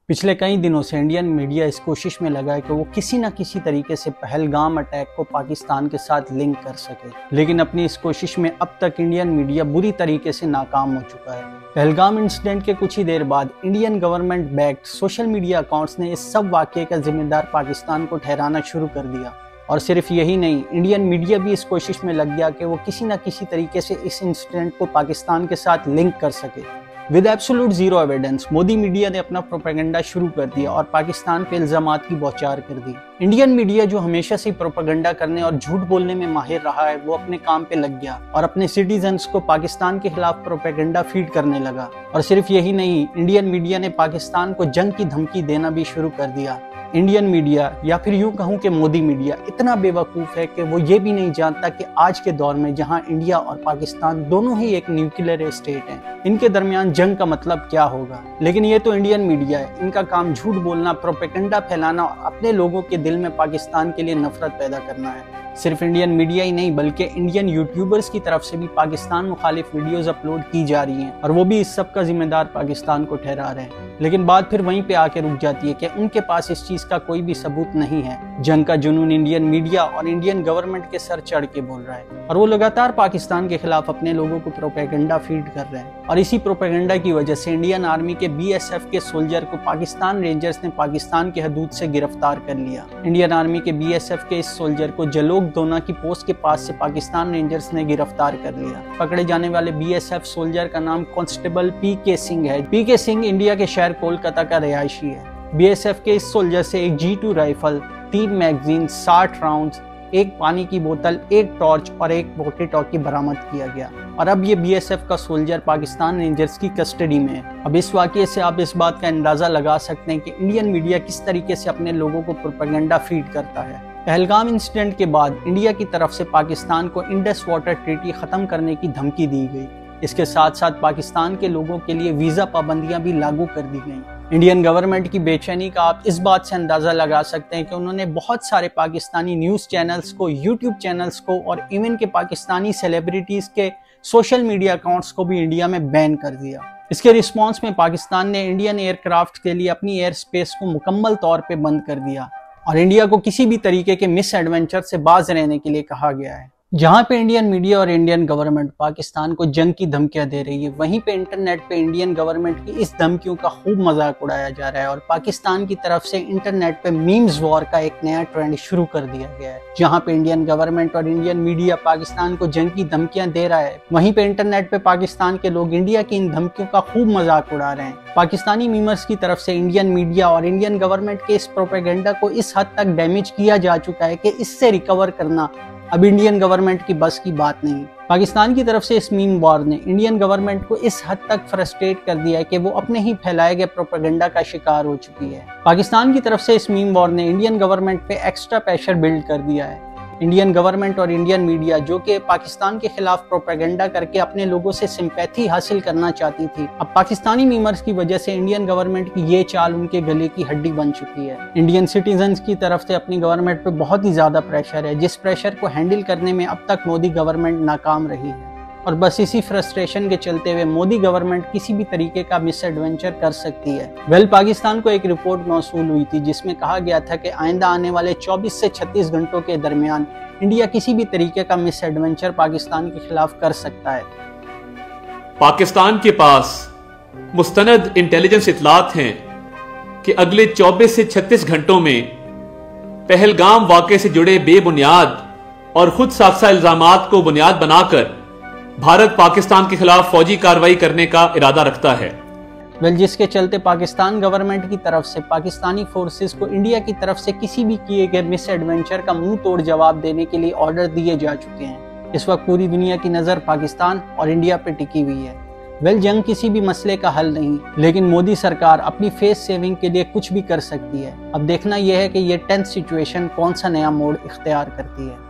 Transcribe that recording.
पिछले कई दिनों से इंडियन मीडिया इस कोशिश में लगा है कि वो किसी न किसी तरीके से पहलगाम अटैक को पाकिस्तान के साथ लिंक कर सके, लेकिन अपनी इस कोशिश में अब तक इंडियन मीडिया बुरी तरीके से नाकाम हो चुका है। पहलगाम इंसिडेंट के कुछ ही देर बाद Indian government backed social media accounts ने इस सब वाकये का जिम्मेदार पाकिस्तान को ठहराना शुरू कर दिया। और सिर्फ यही नहीं, इंडियन मीडिया भी इस कोशिश में लग गया कि वो किसी न किसी तरीके से इस इंसिडेंट को पाकिस्तान के साथ लिंक कर सके। With absolute zero evidence Modi media ने अपना प्रोपेगेंडा शुरू कर दिया और पाकिस्तान पे इल्जामात की बौछार कर दी। इंडियन मीडिया जो हमेशा से प्रोपेगेंडा करने और झूठ बोलने में माहिर रहा है, वो अपने काम पे लग गया और अपने सिटीजन्स को पाकिस्तान के खिलाफ प्रोपेगेंडा फीड करने लगा। और सिर्फ यही नहीं, इंडियन मीडिया ने पाकिस्तान को जंग की धमकी देना भी शुरू कर दिया। इंडियन मीडिया, या फिर यूं कहूं कि मोदी मीडिया, इतना बेवकूफ़ है कि वो ये भी नहीं जानता कि आज के दौर में जहां इंडिया और पाकिस्तान दोनों ही एक न्यूक्लियर स्टेट हैं, इनके दरमियान जंग का मतलब क्या होगा। लेकिन ये तो इंडियन मीडिया है, इनका काम झूठ बोलना, प्रोपेगेंडा फैलाना और अपने लोगों के दिल में पाकिस्तान के लिए नफरत पैदा करना है। सिर्फ इंडियन मीडिया ही नहीं, बल्कि इंडियन यूट्यूबर्स की तरफ से भी पाकिस्तान मुखालिफ वीडियोस अपलोड की जा रही हैं और वो भी इस सब का जिम्मेदार पाकिस्तान को ठहरा रहे हैं। लेकिन बात फिर वहीं पे आके रुक जाती है कि उनके पास इस चीज़ का कोई भी सबूत नहीं है। जंग का जुनून इंडियन मीडिया और इंडियन गवर्नमेंट के सर चढ़ के बोल रहा है और वो लगातार पाकिस्तान के खिलाफ अपने लोगों को प्रोपेगेंडा फीड कर रहे हैं। और इसी प्रोपेगेंडा की वजह से इंडियन आर्मी के BSF के सोल्जर को पाकिस्तान रेंजर्स ने पाकिस्तान के हदूद से गिरफ्तार कर लिया। इंडियन आर्मी के BSF के इस सोल्जर को जलोग दोना की पोस्ट के पास से पाकिस्तान रेंजर्स ने गिरफ्तार कर लिया। पकड़े जाने वाले BSF सोल्जर का नाम कांस्टेबल PK सिंह है। PK सिंह इंडिया के शहर कोलकाता का रिहायशी है। BSF के इस सोल्जर से एक G2 राइफल, 3 मैगजीन, 60 राउंड्स, एक पानी की बोतल, एक टॉर्च और एक वॉकी टॉकी बरामद किया गया। और अब ये BSF का सोल्जर पाकिस्तान रेंजर्स की कस्टडी में है। अब इस वाकये से आप इस बात का अंदाजा लगा सकते हैं कि इंडियन मीडिया किस तरीके से अपने लोगों को प्रोपेगेंडा फीड करता है। पहलगाम इंसिडेंट के बाद इंडिया की तरफ से पाकिस्तान को इंडस वाटर ट्रीटी खत्म करने की धमकी दी गई। इसके साथ साथ पाकिस्तान के लोगों के लिए वीजा पाबंदियां भी लागू कर दी गईं। इंडियन गवर्नमेंट की बेचैनी का आप इस बात से अंदाजा लगा सकते हैं कि उन्होंने बहुत सारे पाकिस्तानी न्यूज़ चैनल्स को, यूट्यूब चैनल्स को और इवन के पाकिस्तानी सेलिब्रिटीज़ के सोशल मीडिया अकाउंट्स को भी इंडिया में बैन कर दिया। इसके रिस्पॉन्स में पाकिस्तान ने इंडियन एयरक्राफ्ट के लिए अपनी एयर स्पेस को मुकम्मल तौर पर बंद कर दिया और इंडिया को किसी भी तरीके के मिस एडवेंचर से बाज रहने के लिए कहा गया है। जहां पे इंडियन मीडिया और इंडियन गवर्नमेंट पाकिस्तान को जंग की धमकियां दे रही है, वहीं पे इंटरनेट पे इंडियन गवर्नमेंट की इस धमकियों का खूब मजाक उड़ाया जा रहा है और पाकिस्तान की तरफ से इंटरनेट पे मीम्स वॉर का एक नया ट्रेंड शुरू कर दिया गया है। जहां पे इंडियन गवर्नमेंट और इंडियन मीडिया पाकिस्तान को जंग की धमकियां दे रहा है, वहीं पे इंटरनेट पे पाकिस्तान के लोग इंडिया की इन धमकियों का खूब मजाक उड़ा रहे हैं। पाकिस्तानी मीमर्स की तरफ से इंडियन मीडिया और इंडियन गवर्नमेंट के इस प्रोपेगेंडा को इस हद तक डैमेज किया जा चुका है कि इससे रिकवर करना अब इंडियन गवर्नमेंट की बस की बात नहीं। पाकिस्तान की तरफ से इस मीम वॉर ने इंडियन गवर्नमेंट को इस हद तक फ्रस्ट्रेट कर दिया है कि वो अपने ही फैलाए गए प्रोपेगेंडा का शिकार हो चुकी है। पाकिस्तान की तरफ से इस मीम वॉर ने इंडियन गवर्नमेंट पे एक्स्ट्रा प्रेशर बिल्ड कर दिया है। इंडियन गवर्नमेंट और इंडियन मीडिया, जो कि पाकिस्तान के खिलाफ प्रोपेगेंडा करके अपने लोगों से सिंपैथी हासिल करना चाहती थी, अब पाकिस्तानी मीमर्स की वजह से इंडियन गवर्नमेंट की ये चाल उनके गले की हड्डी बन चुकी है। इंडियन सिटीजन्स की तरफ से अपनी गवर्नमेंट पे बहुत ही ज्यादा प्रेशर है, जिस प्रेशर को हैंडल करने में अब तक मोदी गवर्नमेंट नाकाम रही है। और बस इसी फ्रस्ट्रेशन के चलते हुए मोदी गवर्नमेंट किसी भी तरीके का मिस एडवेंचर कर सकती है। पाकिस्तान को एक रिपोर्ट मौसूल हुई थी जिसमें कहा गया था कि आइंदा आने वाले 24 से 36 घंटों के दरमियान इंडिया किसी भी तरीके का मिस एडवेंचर पाकिस्तान के खिलाफ कर सकता है। पाकिस्तान के पास मुस्तनद इंटेलिजेंस इतलात हैं कि अगले 24 से 36 घंटों में पहलगाम वाक़े से जुड़े बेबुनियाद और खुद साख्ता इल्जामात को बुनियाद बनाकर भारत पाकिस्तान के खिलाफ फौजी कार्रवाई करने का इरादा रखता है। जिसके चलते पाकिस्तान गवर्नमेंट की तरफ से पाकिस्तानी फोर्सेस को इंडिया की तरफ से किसी भी किए गए मिस एडवेंचर का मुंह तोड़ जवाब देने के लिए ऑर्डर दिए जा चुके हैं। इस वक्त पूरी दुनिया की नज़र पाकिस्तान और इंडिया पे टिकी हुई है। जंग किसी भी मसले का हल नहीं, लेकिन मोदी सरकार अपनी फेस सेविंग के लिए कुछ भी कर सकती है। अब देखना यह है कि ये टेंस सिचुएशन कौन सा नया मोड़ इख्तियार करती है।